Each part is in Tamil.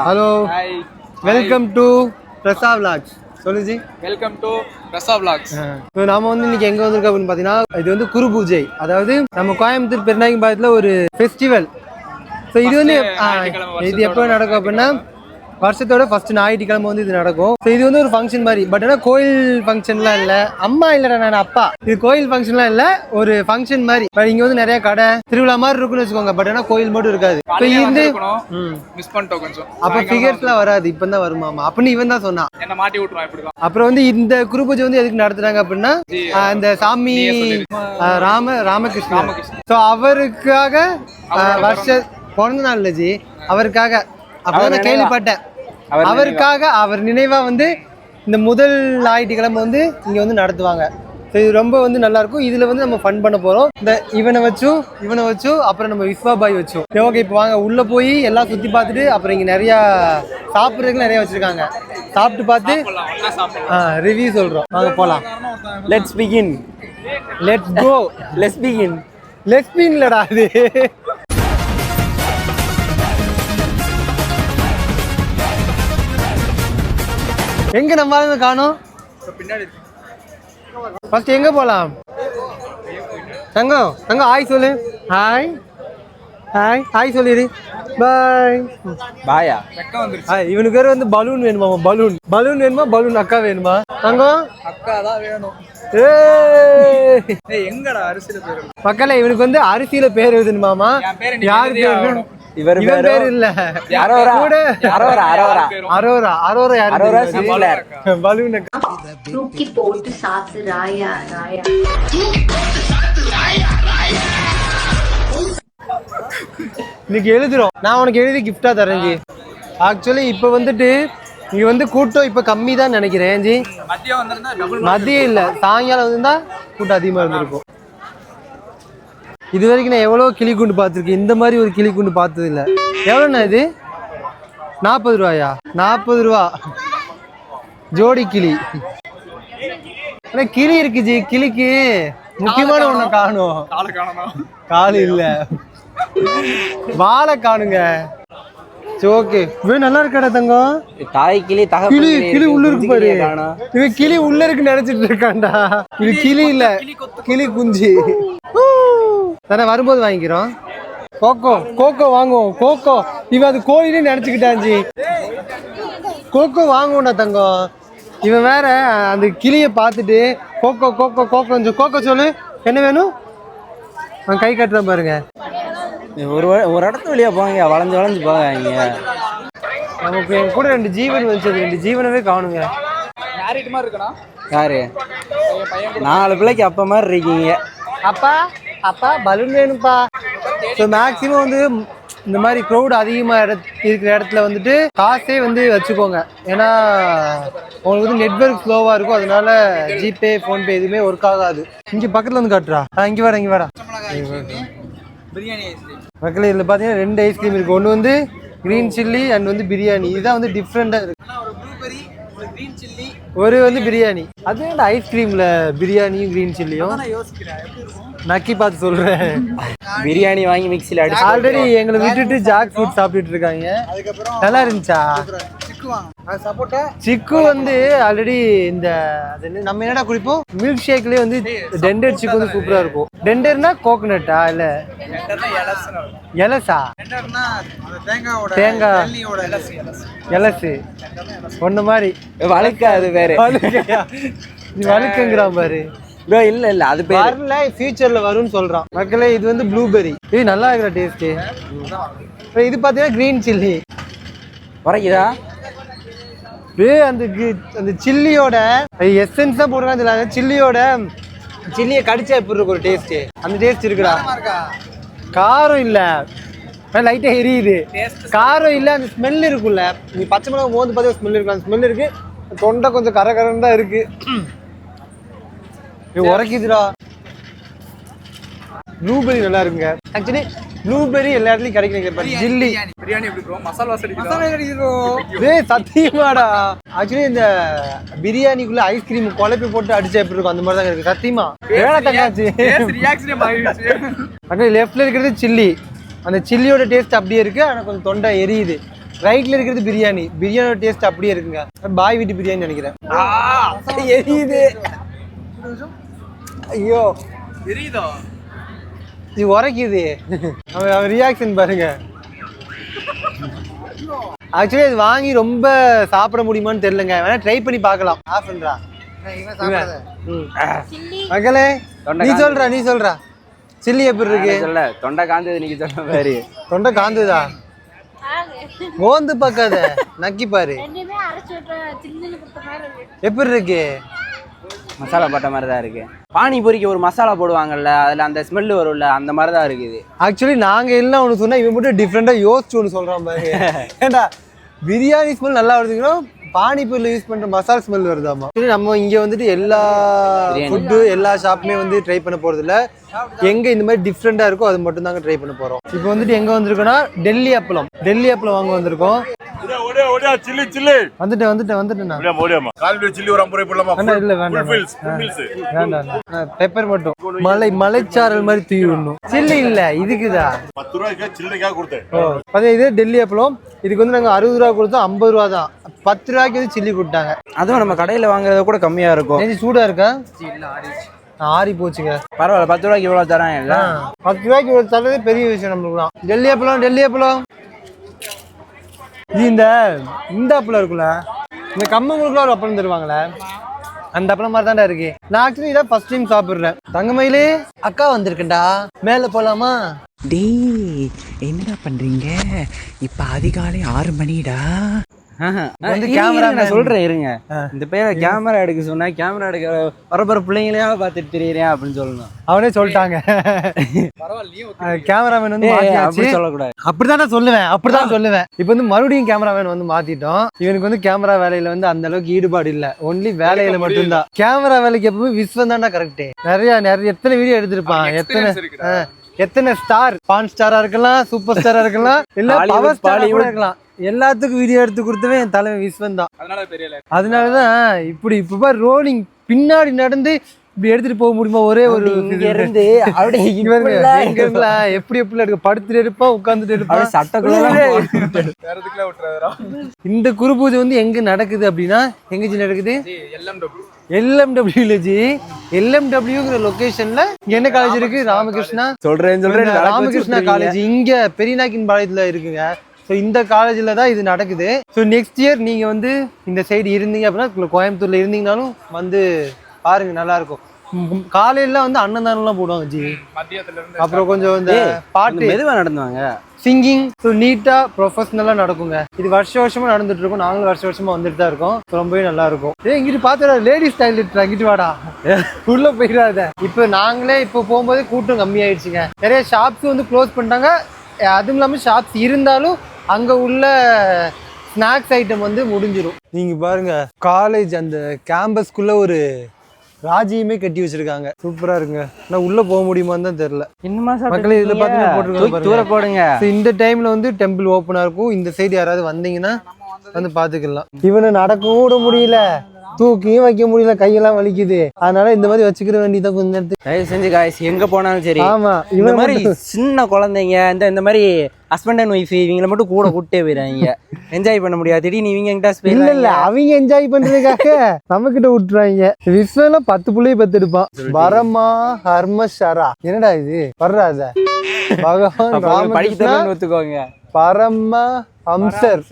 Hello, welcome to Prasa vlogs. சொல்லு ji. Welcome to Prasa vlogs. இப்போ நாம வந்து இன்னைக்கு எங்க வந்திருக்கோம் அப்படின்னு பாத்தீங்கன்னா, இது வந்து குரு பூஜை, அதாவது நம்ம கோயம்புத்தூர் பெருநாயக்கம்பாளையத்துல ஒரு ஃபெஸ்டிவல். ஸோ இது வந்து இது எப்போ நடக்கும் அப்படின்னா வருஷத்தோட ஃபர்ஸ்ட் ஞாயிற்றுக்கிழமை வந்து இது நடக்கும். ஸோ இது வந்து ஒரு ஃபங்க்ஷன் மாதிரி, பட் ஆனால் கோயில் ஃபங்க்ஷன்லாம் இல்லை. அம்மா இல்லைடா, நான் அப்பா. இது கோயில் ஃபங்க்ஷன்லாம் இல்லை, ஒரு ஃபங்க்ஷன் மாதிரி. இங்கே வந்து நிறைய கடை திருவிழா மாதிரி இருக்குன்னு வச்சுக்கோங்க, பட் ஆனால் கோயில் மட்டும் இருக்காது. மிஸ் பண்ணிட்டோம் கொஞ்சம். அப்போ ஃபிகர்ஸ்லாம் வராது, இப்போ தான் வருமாமா அப்படின்னு இவன் தான் சொன்னான். என்ன மாட்டி விட்டுருவான் இப்படிதான். அப்புறம் வந்து இந்த குரு பூஜை வந்து எதுக்கு நடத்துறாங்க அப்படின்னா, அந்த சாமி ராமகிருஷ்ணன். ஸோ அவருக்காக பிறந்த நாள் இல்லை ஜி, அவருக்காக அப்பதான் நான் கேள்விப்பட்டேன். அவருக்காக அவர் நினைவா வந்து இந்த முதல் ஞாயிற்றுக்கிழமை வந்து இங்க வந்து நடத்துவாங்க. ஸோ இது ரொம்ப வந்து நல்லா இருக்கும். இதுல வந்து நம்ம ஃபன் பண்ண போறோம். இந்த இவனை வச்சும் அப்புறம் நம்ம விஸ்வாபாய் வச்சோம். ஓகே, இப்போ வாங்க உள்ள போய் எல்லாம் சுத்தி பார்த்துட்டு அப்புறம் இங்க நிறைய சாப்பிட்றதுக்கு நிறைய வச்சிருக்காங்க. சாப்பிட்டு பார்த்து ரிவ்யூ சொல்றோம். வாங்க போலாம். Let's begin. Let's go. Let's begin. Let's begin இல்லடா இது. எங்க நம்ம ஆளுங்க காணோம்? ஃபர்ஸ்ட் எங்க போலாம்? தங்கம் ஹாய் சொல்லு. ஹாய் சொல்லிடு. பாய். பாயா. இவனுக்கு பேர் வந்து பலூன் வேணுமா? பலூன் வேணுமா? பலூன் அக்கா வேணுமா? தங்கம் அக்கா தான் வேணும். எங்கடா அரிசியில பேர் பக்கல இவனுக்கு வந்து அரிசியில பேர் எழுதுமாமா. யாரு பேரு? இவர் பேர் இல்ல, பலூன் தூக்கி போட்டு சாத்து ராயா ராயா. இன்னைக்கு எழுதுறோம். நான் உனக்கு எழுதி கிஃப்டா தரேன் ஜி. ஆக்சுவலி இப்ப வந்துட்டு இங்க வந்து கூட்டம் இப்ப கம்மி தான் நினைக்கிறேன் ஜி. மதியம் இல்ல, சாயங்காலம் வந்திருந்தா கூட்டம் அதிகமா இருந்திருக்கும். இது வரைக்கும் நான் எவ்வளோ கிளி குண்டு பார்த்துருக்கேன், இந்த மாதிரி ஒரு கிளி குண்டு பார்த்தது இல்லை. எவ்வளோண்ணா இது? 40 ரூபாயா? 40 ரூபா ஜோடி கிளி. ஆனால் கிளி இருக்கு ஜி, கிளிக்கு முக்கியமான ஒன்று காணும். காலு இல்லை, வாழை காணுங்க. ஓகே, நல்லா இருக்காடா தங்கம். தாய் கிளி கிளி உள்ள இருக்கு பாரு. இவன் கிளி உள்ள இருக்கு நினைச்சிட்டு இருக்கான்டா. இது கிளி இல்ல, கிளி குஞ்சு தானே. வரும்போது வாங்கிக்கிறோம். கோகோ வாங்குவோம். கோகோ இவன் அது கோயிலே நினைச்சுக்கிட்டாஞ்சி. கோகோ வாங்குவோம்டா தங்கம். இவன் வேற அந்த கிளியை பார்த்துட்டு கோகோ சொல்லு, என்ன வேணும்? அவன் கை கட்டுறான் பாருங்க. ஒரு இடத்து வழியா போங்க, வளைஞ்சு போங்க. நமக்கு என் கூட 2 ஜீவன் வச்சது, 2 ஜீவனவே காணுங்க. யாரு? 4 பிள்ளைக்கு அப்பா மாதிரி இருக்கீங்க. அப்பா பலூன் வேணும்ப்பா. ஸோ மேக்ஸிமம் வந்து இந்த மாதிரி க்ரௌட் அதிகமாக இருக்கிற இடத்துல வந்துட்டு காசே வந்து வச்சுக்கோங்க. ஏன்னா உங்களுக்கு வந்து நெட்வொர்க் ஸ்லோவாக இருக்கும், அதனால ஜிபே ஃபோன்பே எதுவுமே ஒர்க் ஆகாது. இங்கே பக்கத்தில் வந்து காட்டுறா. இங்கே வாடா. பக்கத்தில் இதில் பார்த்தீங்கன்னா 2 ஐஸ்கிரீம் இருக்குது. ஒன்று வந்து க்ரீன் சில்லி அண்ட் வந்து பிரியாணி. இதுதான் வந்து டிஃப்ரெண்ட்டாக இருக்கு. ஒரு வந்து பிரியாணி, அது ஐஸ்கிரீம்ல பிரியாணியும் க்ரீன் சில்லியும் நக்கி பார்த்து சொல்றேன். பிரியாணி வாங்கி மிக்ஸில் அடிச்சு ஆல்ரெடி எங்களை விட்டுட்டு ஜாக் ஃப்ரூட் சாப்பிட்டுட்டு இருக்காங்க. நல்லா இருந்துச்சா? சிக்கு வந்து ஆல்ரெடி இந்த நம்ம என்னடா குடிப்போம், மில்க் ஷேக்லயே வந்து டெண்டர் சிக்கு வந்து சூப்பரா இருக்கும். டெண்டர்னா கோகனட்டா இல்ல எலசா? தேங்காய் எலசு ஒன்ன மாதிரி வழுக்காது வேற. நீ வழுக்குங்கிறான் பாரு. இல்ல அது வரல, ஃபியூச்சர்ல வரும்னு சொல்றான். மக்களே இது வந்து ப்ளூபெர்ரி. இது நல்லா இருக்கிற டேஸ்ட். இது பாத்தீங்கன்னா கிரீன் சில்லி வரைக்குதா? அந்த சில்லியோட எசன்ஸ் தான் போடுறாங்க. சில்லியை கடிச்சா எப்படி இருக்கு ஒரு டேஸ்ட், அந்த டேஸ்ட் இருக்குடா. காரம் இல்ல, லைட்டா எரியுது. காரம் இல்ல, அந்த ஸ்மெல் இருக்குல்ல. நீ பச்சை மிளகா மோந்து பார்த்தா ஸ்மெல் இருக்கு, அந்த ஸ்மெல் இருக்கு. தொண்டை கொஞ்சம் கரகரன்னு தான் இருக்கு. உரைக்குதுடா. ப்ளூபெர்ரி நல்லா இருக்குங்க. ஆக்சுவலி ப்ளூபெர்ரி எல்லா இடத்துலயும் கிடைக்கும். ஜில்லி பிரியாணி எப்படி ப்ரோ? மசாலா வாசம். சத்தியமாடா. ஆக்சுவலி இந்த பிரியாணிக்குள்ள ஐஸ்கிரீம் குழப்பி போட்டு அடிச்சா எப்படி இருக்கும், அந்த மாதிரி தான் இருக்கு. சத்தியமா வேலை தங்காச்சு. லெஃப்ட்ல இருக்கிறது சில்லி. அந்த சில்லியோட டேஸ்ட் அப்படியே இருக்கு, ஆனால் கொஞ்சம் தொண்டை எரியுது. ரைட்ல இருக்கிறது பிரியாணி. பிரியாணியோட டேஸ்ட் அப்படியே இருக்குங்க. பாய் வீட்டு பிரியாணி நினைக்கிறேன். எரியுது. ஐயோ தெரியுதா? இது உரைக்குது. அவன் ரியாக்ஷன் பாருங்க. ஆக்சுவலி இது வாங்கி ரொம்ப சாப்பிட முடியுமான்னு தெரியலங்க. வேணா ட்ரை பண்ணி பார்க்கலாம். ஆஃப்ன்றா மக்களே, நீ சொல்றா சில்லி எப்படி இருக்கு? சொல்ல தொண்டை காந்தது நீங்க சொல்ற மாதிரி. தொண்டை காந்துதா? மோந்து பார்க்காத, நக்கி பாரு. எப்படி இருக்கு? மசாலா போட்ட மாதிரி தான் இருக்கு. பானிபூரிக்கு ஒரு மசாலா போடுவாங்கல்ல, அதுல அந்த ஸ்மெல் வரும்ல, அந்த மாதிரி தான் இருக்குது. ஆக்சுவலி நாங்க எல்லாம் ஒன்று சொன்னா இவன் மட்டும் டிஃப்ரெண்டா யோசிச்சு ஒன்று சொல்றான் பாரு. ஏண்டா பிரியாணி ஸ்மெல் நல்லா வருதுங்கன்னா பானிபூரியில் யூஸ் பண்ற மசாலா ஸ்மெல் வருதாமா? நம்ம இங்க வந்துட்டு எல்லா ஃபுட்டு எல்லா ஷாப்புமே வந்து ட்ரை பண்ண போறது இல்ல. எங்க இந்த மாதிரி டிஃப்ரெண்டா இருக்கோ அது மட்டும் தாங்க ட்ரை பண்ண போறோம். இப்போ வந்துட்டு எங்க வந்திருக்கோம்னா டெல்லி அப்பளம் வாங்க வந்திருக்கோம். பெப்பர் மட்டும் மலைச்சாரல் மாதிரி தூவி விடணும். சில்லி இல்ல இதுக்குதா 10 ரூபாய்க்கு சில்லிக்காக கொடுத்தேன். இது டெல்லி அப்பளம். இதுக்கு வந்து நாங்க 60 ரூபா கொடுத்தோம், 50 ரூபா தான். 10 ரூபாய்க்கு வந்து சில்லி கொடுத்தாங்க. அதுவும் நம்ம கடையில வாங்குறத கூட கம்மியா இருக்கும். சூடா இருக்கா? ஆறி போச்சுங்க. பரவாயில்ல, 10 ரூபாய்க்கு இவ்வளவு தராங்க இல்ல? 10 ரூபாய்க்கு இவ்வளவு தரது பெரிய விஷயம் நம்மளுக்குலாம். டெல்லி அப்பளம் இது இந்த அப்பளம் இருக்குல்ல, இந்த கம்மங்களுக்குலாம் ஒரு அப்பளம் தருவாங்களே, அந்த அப்பளம் மாதிரி தான்டா இருக்கு. நான் ஆக்சுவலி இதான் ஃபர்ஸ்ட் டைம் சாப்பிடுறேன். தங்கமயிலே அக்கா வந்திருக்கேன்டா, மேல போலாமா? டேய் என்னடா பண்றீங்க? இப்ப அதிகாலை 6 மணிடா. வந்து கேமரா நான் சொல்றேன் இருங்க. இந்த பேரை கேமரா எடுக்க சொன்னா கேமரா எடுக்க வரப்போற பிள்ளைங்களையா பார்த்துட்டு தெரியுறேன் அப்படின்னு சொல்லணும். அவனே சொல்லிட்டாங்க. கேமராமேன் வந்து அப்படி சொல்லக்கூடாது. அப்படிதான் சொல்லுவேன். இப்போ வந்து மறுபடியும் கேமராமேன் வந்து மாத்திட்டோம். இவனுக்கு வந்து கேமரா வேலையில வந்து அந்த அளவுக்கு ஈடுபாடு இல்ல. ஒன்லி வேலையில மட்டும்தான். கேமரா வேலைக்கு எப்பவுமே விஸ்வம் தான்டா கரெக்ட். நிறைய எத்தனை வீடியோ எடுத்திருப்பான். எத்தனை ஸ்டார், பான் ஸ்டாரா இருக்கலாம், சூப்பர் ஸ்டாரா இருக்கலாம், இல்ல பவர் ஸ்டாரா கூட இருக்கலாம். எல்லாத்துக்கும் வீடியோ எடுத்து கொடுத்தவன் என் தலைவன் விஸ்வன் தான். அதனாலதான் இப்ப ரோலிங் பின்னாடி நடந்து இப்படி எடுத்துட்டு போக முடியுமா? ஒரே ஒரு இருந்து எப்படி எடுக்க, படுத்துட்டு எடுப்பா, உட்கார்ந்துட்டு எடுப்பா, இந்த குரு பூஜை வந்து எங்க நடக்குது அப்படின்னா, எங்க நடக்குது? LMWங்கிற லொகேஷன்ல என்ன காலேஜ் இருக்கு? ராமகிருஷ்ணா ராமகிருஷ்ணா காலேஜ் இங்க பெரியநாயக்கன் பாளையத்துல இருக்குங்க. ஸோ இந்த காலேஜில் தான் இது நடக்குது. ஸோ நெக்ஸ்ட் இயர் நீங்கள் வந்து இந்த சைடு இருந்தீங்க அப்படின்னா, கோயம்புத்தூரில் இருந்தீங்கனாலும் வந்து பாருங்க, நல்லா இருக்கும். காலையில வந்து அன்னதானம்லாம் போடுவாங்க ஜி. அப்புறம் கொஞ்சம் இந்த பாட்டு மெதுவாக நடந்துவாங்க, சிங்கிங். ஸோ நீட்டாக ப்ரொஃபஷனலாக நடக்குங்க. இது வருஷமா நடந்துட்டு இருக்கும். நாங்களும் வருஷமா வந்துட்டு தான் இருக்கோம். ரொம்பவே நல்லா இருக்கும். இங்கிட்டு பார்த்தா லேடிஸ் டாய்லெட், அங்கிட்டு வாடா, உள்ள போயிடாத. இப்போ நாங்களே இப்போ போகும்போது கூட்டம் கம்மியாயிடுச்சுங்க. நிறைய ஷாப்ஸ் வந்து க்ளோஸ் பண்ணிட்டாங்க. அதுவும் இல்லாமல் ஷாப்ஸ் இருந்தாலும் அங்கே உள்ள ஸ்நாக்ஸ் ஐட்டம் வந்து முடிஞ்சிடும். நீங்கள் பாருங்க, காலேஜ் அந்த கேம்பஸ்குள்ள ஒரு ராஜியுமே கட்டி வச்சிருக்காங்க. சூப்பரா இருக்குங்க. நான் உள்ள போக முடியுமான்னு தான் தெரியல. மக்களே இதுல பாத்தீங்கன்னா போட்டுருக்காங்க, போடுங்க. இந்த டைம்ல வந்து டெம்பிள் ஓப்பனா இருக்கும். இந்த சைடு யாராவது வந்தீங்கன்னா வந்து பாத்துக்கலாம். இவனை நடக்கவும் கூட முடியல, தூக்கியும் வைக்க முடியல, கையெல்லாம் வலிக்குது. அதனால இந்த மாதிரி வச்சுக்கிற வேண்டியதான் கொஞ்ச நேரத்துக்கு. தயவு செஞ்சு காய்ஸ் எங்க போனாலும் சரி, ஆமா இந்த மாதிரி சின்ன குழந்தைங்க, இந்த மாதிரி ஹஸ்பண்ட் அண்ட் ஒய்ஃப் இவங்களை மட்டும் கூட கூட்டே போயிடுறாங்க. என்ஜாய் பண்ண முடியாது. திடீர்னு இவங்க என்கிட்ட இல்ல அவங்க என்ஜாய் பண்றதுக்காக நம்ம கிட்ட விட்டுறாங்க. விஸ்வெல்லாம் 10 புள்ளைய பெத்தெடுப்பான். பரமா ஹர்மஷரா, என்னடா இது வர்றாத பகவான் ராமகிருஷ்ணன் ஒத்துக்கோங்க. பரம ஹம்சர்,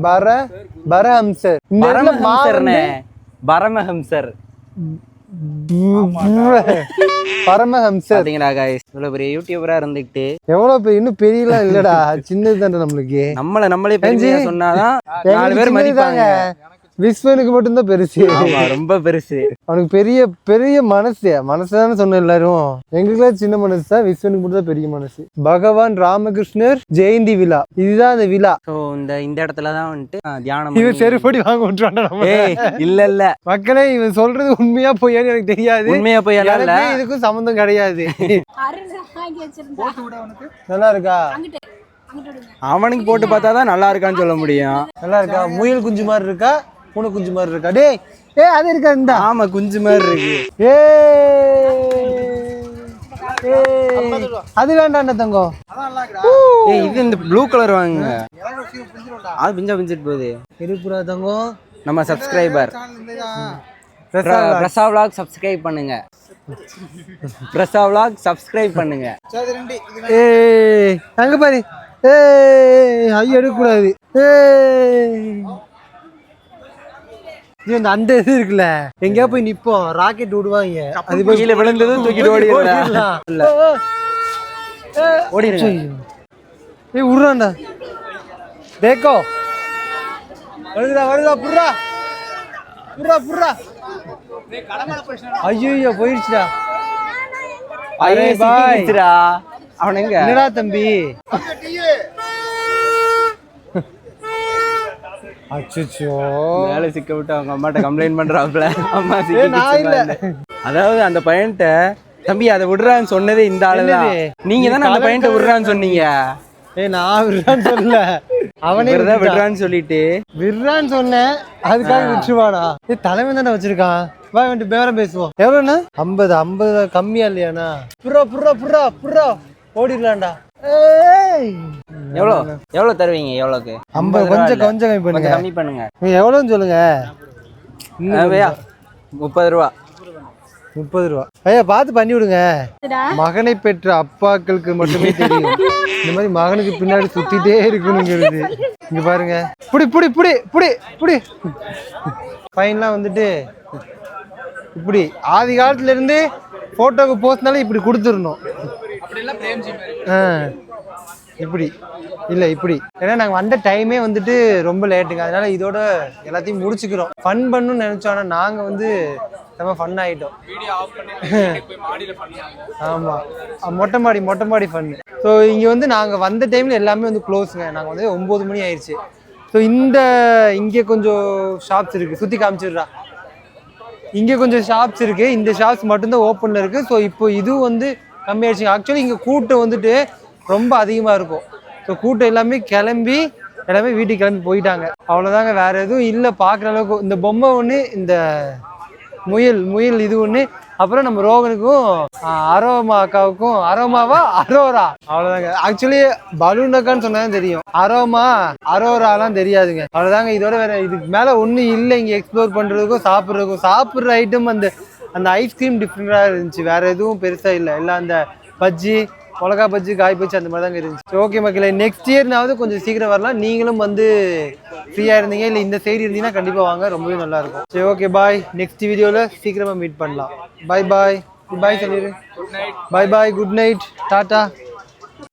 பரஹம்சர், பரமஹம்சர், பரமஹம்சர். பாத்தீங்களா காய்ஸ், இவ்வளவு பெரிய யூடியூபரா இருந்துட்டு எவ்வளவு பெரிய, இன்னும் பெரியலாம் இல்லடா, சின்னது தானே நம்மளுக்கு. நம்மளே பெருமையா சொன்னாதான் 4 பேர் மதிப்பாங்க. விஸ்வனுக்கு மட்டும்தான் பெருசு, ரொம்ப பெருசு. அவனுக்கு பெரிய மனசுதானே சொன்ன எல்லாரும். எங்களுக்குலாம் சின்ன மனசு தான், விஸ்வனுக்கு மட்டும் தான் பெரிய மனசு. பகவான் ராமகிருஷ்ணர் ஜெயந்தி விழா, இதுதான் அந்த விழா. இந்த இடத்துலதான் வந்துட்டு தியானம். இவன் செருப்படி வாங்க விட்டுறான். இல்ல மக்களே, இவன் சொல்றது உண்மையா பொய்யான்னு எனக்கு தெரியாது. உண்மையா பொய்யா இதுக்கும் சம்பந்தம் கிடையாது. நல்லா இருக்கா? அவனுக்கு போட்டு பார்த்தாதான் நல்லா இருக்கான்னு சொல்ல முடியும். நல்லா இருக்கா? முயல் குஞ்சு மாதிரி இருக்கா, பூனை குஞ்சு மாதிரி இருக்கா? அது இருக்கா? இந்த ஆமா, குஞ்சு மாதிரி இருக்கு. அது வேண்டாம் தங்கம். ஏய் இது இந்த ப்ளூ கலர் வாங்குங்க. அது பிஞ்சிட்டு போகுது. இருப்புரா தங்கம். நம்ம சப்ஸ்கிரைபர் பிரசா vlog சப்ஸ்கிரைப் பண்ணுங்க. பிரசா vlog சப்ஸ்கிரைப் பண்ணுங்க. ஏய் அங்க பாரு. ஏய் ஐயோ எடுக்கக்கூடாது. இது அந்த இது இருக்குல்ல எங்கேயா போய் நிப்போம் ராக்கெட் விடுவாங்க அது போய் கீழே விழுந்ததும் தூக்கிட்டு ஓடிடலாம். ஓடிடுங்க. ஏய் உருறான்டா தேக்கோ வருதா புர்ரா ஐயோ போயிடுச்சுடா. அரே பாய் அவன் எங்க என்னடா தம்பி அச்சச்சோ வேலை சிக்க விட்டு அவங்க அம்மாட்ட கம்ப்ளைண்ட் பண்றாப்ல. அம்மா நான் இல்ல. அதாவது அந்த பையன்ட்ட தம்பி அதை விடுறான்னு சொன்னதே இந்த ஆளுதான். நீங்க தானே அந்த பையன்ட்ட விடுறான்னு சொன்னீங்க. நான் விடுறான்னு சொல்லல அவனே விடுறான்னு சொல்லிட்டு விடுறான்னு சொன்னேன் அதுக்காக விட்டுருவானா. தலைமை தானே வச்சிருக்கான். வா வந்துட்டு பேரம் பேசுவோம். எவ்வளோண்ணா 50 கம்மியா இல்லையாண்ணா? புர்ரா ஓடிடலாம்டா. எவ்வளவு தருவீங்க? எவ்வளவுக்கு? 50 கொஞ்சம் கம்மி பண்ணுங்க. கம்மி பண்ணுங்க. எவ்வளோன்னு சொல்லுங்க. 30 ரூபா. 30 ரூபா. ஐயா பார்த்து பண்ணி விடுங்க. மகனை பெற்ற அப்பாக்களுக்கு மட்டுமே தெரியும் இந்த மாதிரி மகனுக்கு பின்னாடி சுத்திட்டே இருக்கணுங்கிறது. இங்க பாருங்க. புடி பையன்லாம் வந்துட்டு இப்படி ஆதி காலத்துல இருந்து போட்டோக்கு போஸ்ட்னால இப்படி கொடுத்துடணும். இப்படி இல்லை இப்படி. ஏன்னா நாங்கள் வந்த டைமே வந்துட்டு ரொம்ப லேட்டுங்க. அதனால இதோட எல்லாத்தையும் முடிச்சுக்கிறோம். ஃபன் பண்ணணும்னு நினைச்சோம். ஆனால் நாங்கள் வந்து ரொம்ப ஃபன் ஆகிட்டோம். ஆமாம் மொட்டை மாடி ஃபன்னு. ஸோ இங்கே வந்து நாங்கள் வந்த டைமில் எல்லாமே வந்து க்ளோஸுங்க. நாங்கள் வந்து 9 மணி ஆயிடுச்சு. ஸோ இங்கே கொஞ்சம் ஷாப்ஸ் இருக்குது. சுற்றி காமிச்சிடுறா. இங்கே கொஞ்சம் ஷாப்ஸ் இருக்குது. இந்த ஷாப்ஸ் மட்டும்தான் ஓப்பனில் இருக்குது. ஸோ இப்போ இதுவும் வந்து கம்மியாயிடுச்சு. ஆக்சுவலி இங்கே கூட்டம் வந்துட்டு ரொம்ப அதிகமாக இருக்கும். ஸோ கூட்டம் எல்லாமே வீட்டுக்கு கிளம்பி போயிட்டாங்க. அவ்வளோதாங்க, வேற எதுவும் இல்லை பார்க்குற அளவுக்கு. இந்த பொம்மை ஒன்று, இந்த முயல் இது ஒன்று, அப்புறம் நம்ம ரோகனுக்கும் அரோமா அக்காவுக்கும் அரோரா அவ்வளோதாங்க. ஆக்சுவலி பலூன் அக்கான்னு சொன்னாதான் தெரியும். அரோராலாம் தெரியாதுங்க. அவ்வளோதாங்க. இதோட வேற இதுக்கு மேலே ஒன்றும் இல்லை இங்கே எக்ஸ்ப்ளோர் பண்ணுறதுக்கும் சாப்பிட்ற ஐட்டம். அந்த ஐஸ்கிரீம் டிஃப்ரெண்டாக இருந்துச்சு. வேற எதுவும் பெருசாக இல்லை. எல்லாம் அந்த பஜ்ஜி, மிளகா பஜ்ஜி, காய் பஜ்ஜி அந்த மாதிரி தாங்க இருந்துச்சு. ஓகே மக்களே, நெக்ஸ்ட் இயர்னாவது கொஞ்சம் சீக்கிரம் வரலாம். நீங்களும் வந்து ஃப்ரீயாக இருந்தீங்க இல்லை இந்த சைடு இருந்தீங்கன்னா கண்டிப்பாக வாங்க, ரொம்பவே நல்லா இருக்கும். சரி ஓகே பாய். நெக்ஸ்ட் வீடியோவில் சீக்கிரமாக மீட் பண்ணலாம். பாய் சொல்லிடு. Bye good night, tata.